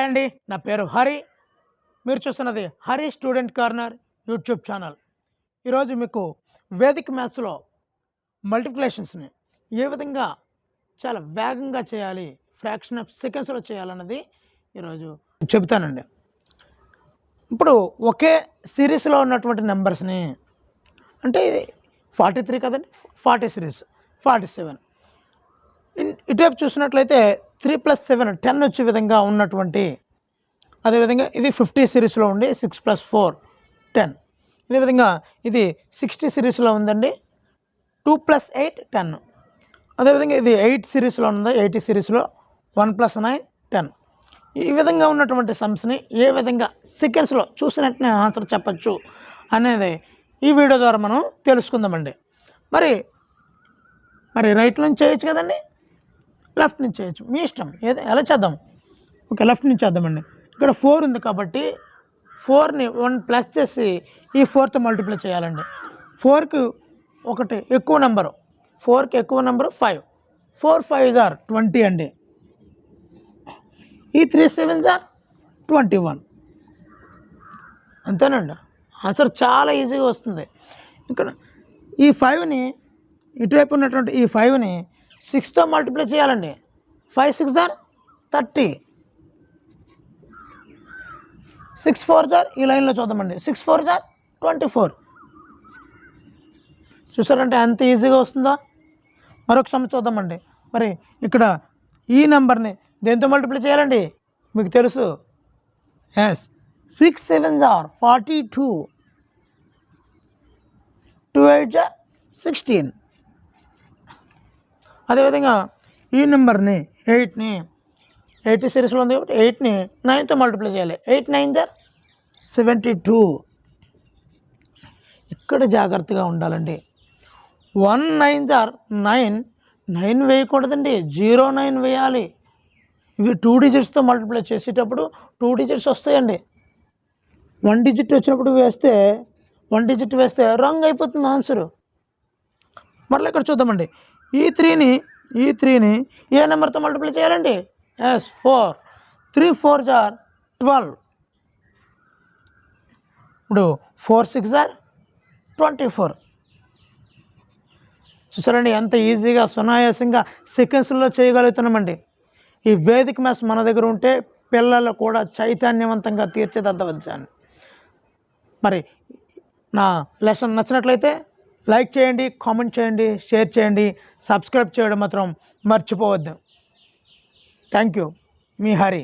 Hi అండి, నా పేరు హరి. మీరు చూస్తున్నది Hari student corner YouTube channel. ఈరోజు మీకు వేదిక్ మ్యాథ్స్లో మల్టిప్లికేషన్స్ని ఏ విధంగా చాలా వేగంగా చేయాలి, ఫ్రాక్షన్ ఆఫ్ సెకండ్స్లో చేయాలన్నది ఈరోజు చెబుతానండి. ఇప్పుడు ఒకే సిరీస్లో ఉన్నటువంటి నెంబర్స్ని, అంటే 43 కదండి, 40 సిరీస్ 47, ఇటువైపు చూసినట్లయితే 3 + 7 10 వచ్చే విధంగా ఉన్నటువంటి, అదేవిధంగా ఇది 50 సిరీస్లో ఉండి 6 + 4 10, అదేవిధంగా ఇది 60 సిరీస్లో ఉందండి 2 + 8 10, అదేవిధంగా ఇది 8 సిరీస్లో ఉంది 80 సిరీస్లో 1 + 9 10. ఈ విధంగా ఉన్నటువంటి సమ్స్ని ఏ విధంగా సెకండ్స్లో చూసిన వెంటనే ఆన్సర్ చెప్పచ్చు అనేది ఈ వీడియో ద్వారా మనం తెలుసుకుందామండి. మరి రైట్ నుంచి చేయొచ్చు కదండి, లెఫ్ట్ నుంచి చేయొచ్చు, మీ ఇష్టం ఏదో ఎలా చేద్దాం. ఓకే, లెఫ్ట్ నుంచి చేద్దామండి. ఇక్కడ 4 ఉంది కాబట్టి 4ని 1 ప్లస్ చేసి ఈ 4తో మల్టిప్లై చేయాలండి. 4కి ఒకటి ఎక్కువ నెంబరు, 4కి ఎక్కువ నెంబరు 5, 4 5s are 20 అండి. ఈ 3 7s are 21. అంతేనండి, ఆన్సర్ చాలా ఈజీగా వస్తుంది. ఇక్కడ ఈ 5ని ఇటువైపు ఉన్నటువంటి ఈ 5ని 6తో మల్టిప్లై చేయాలండి. 5 6s are 30, 6 4s are ఈ లైన్లో చూద్దామండి, 6 4s are 24. చూసారంటే ఎంత ఈజీగా వస్తుందో. మరొక సమస్య చూద్దామండి. మరి ఇక్కడ ఈ నెంబర్ని దేంతో మల్టిప్లై చేయాలండి, మీకు తెలుసు. 6 7s are 42, 2 8s are 16. అదేవిధంగా ఈ నెంబర్ని 8ని 80 సిరీస్లో ఉంది కాబట్టి 8ని 9తో మల్టిప్లై చేయాలి. 8 9s are 72. ఇక్కడ జాగ్రత్తగా ఉండాలండి. 1 9s are 9, 9 వేయకూడదండి, 0 9 వేయాలి. ఇవి 2 డిజిట్స్తో మల్టిప్లై చేసేటప్పుడు 2 డిజిట్స్ వస్తాయండి. 1 డిజిట్ వచ్చినప్పుడు వేస్తే 1 డిజిట్ వేస్తే రాంగ్ అయిపోతుంది ఆన్సరు. మరలా ఇక్కడ చూద్దామండి. ఈ 3ని ఏ నెంబర్తో మల్టిప్లై చేయాలండి, 4, 3 4s are 12. ఇప్పుడు 4 6s are 24. చూసారండి ఎంత ఈజీగా సునాయాసంగా సెకండ్స్లో చేయగలుగుతున్నామండి. ఈ వేదిక్ మ్యాథ్స్ మన దగ్గర ఉంటే పిల్లలు కూడా చైతన్యవంతంగా తీర్చిదిద్దవచ్చాను. మరి నా లెసన్ నచ్చినట్లయితే లైక్ చేయండి, కామెంట్ చేయండి, షేర్ చేయండి, సబ్స్క్రైబ్ చేయడం మాత్రం మర్చిపోవద్దు. Thank you, me Hari.